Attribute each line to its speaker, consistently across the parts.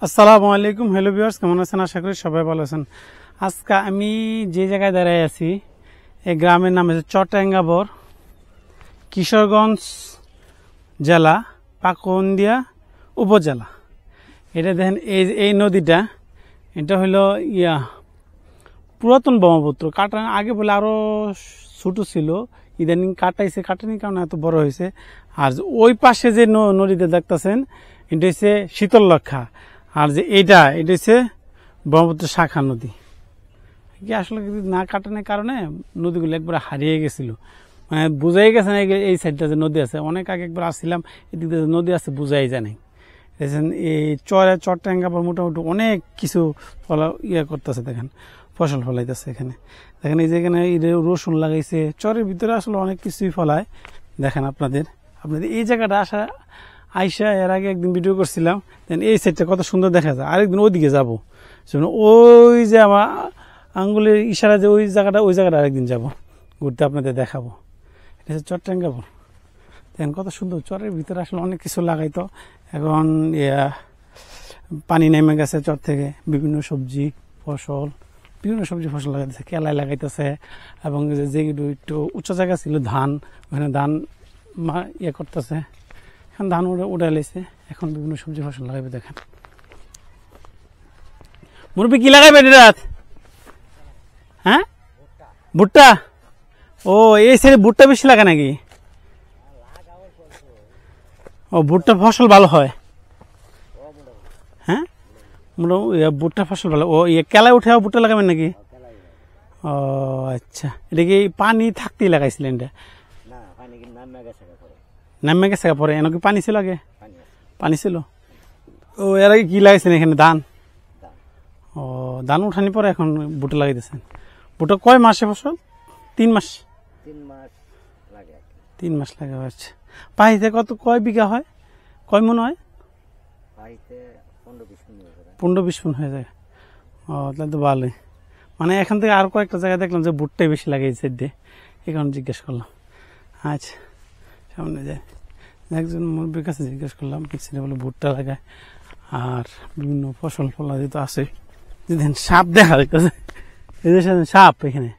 Speaker 1: আসসালামু আলাইকুম। Hello viewers, কেমন আছেন? আশা করি সবাই ভালো আছেন। আজকে আমি যে জায়গায় দাঁড়িয়ে আছি, এই গ্রামের নাম হচ্ছে চট্টাঙ্গাবর, কিশোরগঞ্জ জেলা, পাকুন্দিয়া উপজেলা। এটা দেখেন, এই নদীটা, এটা হইল পুরাতন ব্রহ্মপুত্র। কাটার আগে বলে আরো ছোট ছিল, ইদানিং কাটানি কারণে এত বড় হয়েছে। আর ওই পাশে যে নদীতে দেখতেছেন, এটা হচ্ছে শীতললক্ষা। আর যে এটা হচ্ছে ব্রহ্মপুত্র শাখা নদী। আসলে না কাটানোর কারণে নদীগুলো একবার হারিয়ে গেছিল, মানে বুঝাই গেছে না এই সাইডটা যে নদী আছে। অনেক আগে একবার আসছিলাম, এদিক দিয়ে নদী আছে বুঝাই যায় নাই। এই চট্টাঙ্গাবর মোটামুটি অনেক কিছু করতেছে, দেখেন ফসল ফলাইতেছে। এখানে দেখেন, এই যে এখানে রসুন লাগাইছে। চরের ভিতরে আসলে অনেক কিছুই ফলায়। দেখেন আপনাদের এই জায়গাটা আইসা এর আগে একদিন ভিডিও করছিলাম, এই সাইডটা কত সুন্দর দেখা যায়। আরেকদিন ওইদিকে যাবো, ওই যে আমার আঙ্গুলের ইশারা যে ওই জায়গাটা আরেকদিন যাব ঘুরতে, আপনাদের দেখাবো। এটা হচ্ছে চট্টাঙ্গাবর। দেখেন কত সুন্দর। চরের ভিতরে আসলে অনেক কিছু লাগাইতো, এখন পানি নেমে গেছে চর থেকে। বিভিন্ন সবজি ফসল লাগাইতেছে, কেলায় লাগাইতেছে। এবং যে একটু উচ্চ জায়গা ছিল ধান, ওখানে ধান করতেছে। এখন ধান উড়ে লেছে, এখন বিভিন্ন সবজি ফসল লাগাইবে। দেখেন মুরব্বী কি লাগাইবে রাত? হ্যাঁ, ভুট্টা। ও, এই সাইডে ভুট্টা বেশি লাগে নাকি? ও, ভুট্টা ফসল ভালো হয়। হ্যাঁ, ভুট্টা ফসল ভালো। ও, কেলায় উঠে ভুট্টা লাগাবেন নাকি? ও আচ্ছা, এটা কি পানি থাকতেই লাগাইছিলেন? এটা নামে গেছে পরে, এনাকি পানি ছিল আগে? পানি ছিল। ও, এর আগে কি লাগাইছেন এখানে? ধান। ও, ধান উঠানি পরে এখন ভুট্টা লাগাইতেছেন। ভুট্টা কয় মাসে ফসল? 3 মাস। 3 মাস লাগে। আচ্ছা, পাহিতে কয় বিঘা হয়, কয় মন হয়? 15-20 মন হয়ে যায়। ও, তাহলে তো ভালোই। মানে এখান থেকে আর কয়েকটা জায়গায় দেখলাম যে ভুট্টাই বেশি লাগাইছে, এই কারণে জিজ্ঞেস করলাম। আচ্ছা, সামনে যায় একজন মুরব্বীর কাছে জিজ্ঞেস করলাম, পিছনে বলে ভুট্টা লাগায় আর বিভিন্ন ফসল ফলাদি তো আছে। দেখেন সাপ দেখা যাইতেছে, এদের সাথে সাপ। এখানে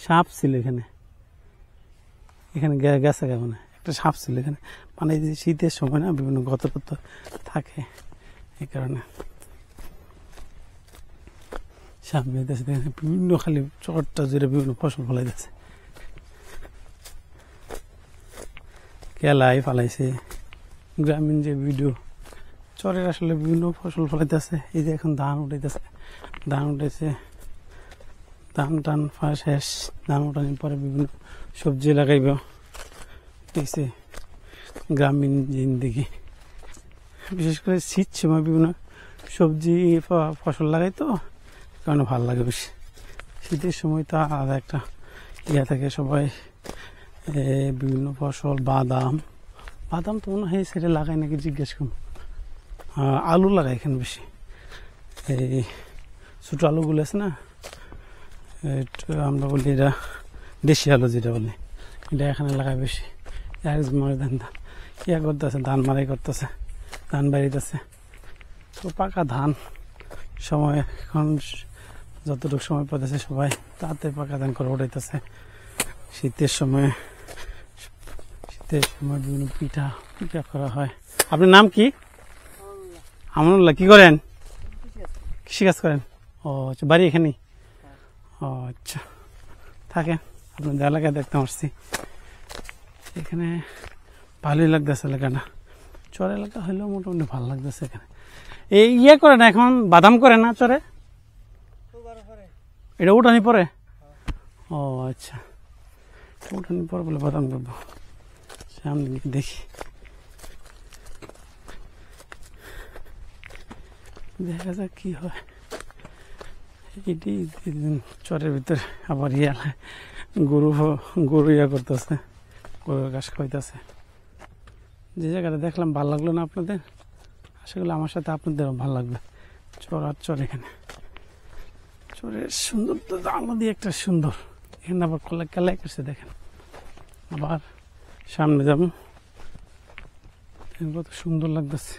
Speaker 1: সাপ ছিল, এখানে গেছে মানে একটা সাপ ছিল এখানে। মানে শীতের সময় না বিভিন্ন গত থাকে, এই কারণে সাপ যেতেছে। বিভিন্ন খালি চরটা জুড়ে বিভিন্ন ফসল ফলাইতেছে, কেলাই ফালাইছে। গ্রামীণ যে ভিডিও, চরের আসলে বিভিন্ন ফসল ফলাইতেছে। এই যে এখন ধান উঠাইতেছে, ধান টান শেষ। ধান উঠানোর পরে বিভিন্ন সবজি লাগাইব। গ্রামীণ জিন্দিগি, বিশেষ করে শীত সময় বিভিন্ন সবজি ফসল লাগাই, তো কারণে ভালো লাগে বেশি। শীতের সময় তো আলাদা একটা থাকে। সবাই বিভিন্ন ফসল, বাদাম তো মনে হয় সেটা লাগাই নাকি জিজ্ঞেস করুন। আলু লাগাই এখানে বেশি। এই ছোটো আলুগুলো আছে না, আমরা বলি এটা দেশি আলু যেটা বলি, এটা এখানে লাগাই বেশি। করতেছে, ধান মারাই করতেছে, ধান বাড়িতেছে। তো পাকা ধান সময় এখন যতটুকু সময় পাইতেছে সবাই তাতে পাকা ধান করে উঠাইতেছে। শীতের সময় বিভিন্ন পিঠা করা হয়। আপনার নাম কি? আমানুল্লাহ। কি করেন? কৃষিকাজ করেন? ও আচ্ছা, বাড়ি এখানেই? ও আচ্ছা, থাকেন। আপনাদের এলাকায় দেখতে আসছি। এখানে ভালোই লাগতেছে এলাকাটা, চর এলাকা হইলেও মোটামুটি ভালো লাগতেছে। এখানে এই করে না, এখন বাদাম করে না চরে? এটা উঠানি পরে? ও আচ্ছা, উঠানি পরে বলে বাদাম করবো। সামনে দেখি, দেখা যাক কি হয়। এটি চরের ভিতরে আবার গরু করতেছে, গরুর ঘাস খাইতেছে। যে জায়গাটা দেখলাম ভালো লাগলো না আপনাদের, আশা করি আমার সাথে আপনাদেরও ভালো লাগবে। চর এখানে চরের সুন্দর তো আলাদা একটা সুন্দর। এখানে আবার কেলাই করছে, দেখেন। আবার সামনে যাবো, কত সুন্দর লাগতেছে।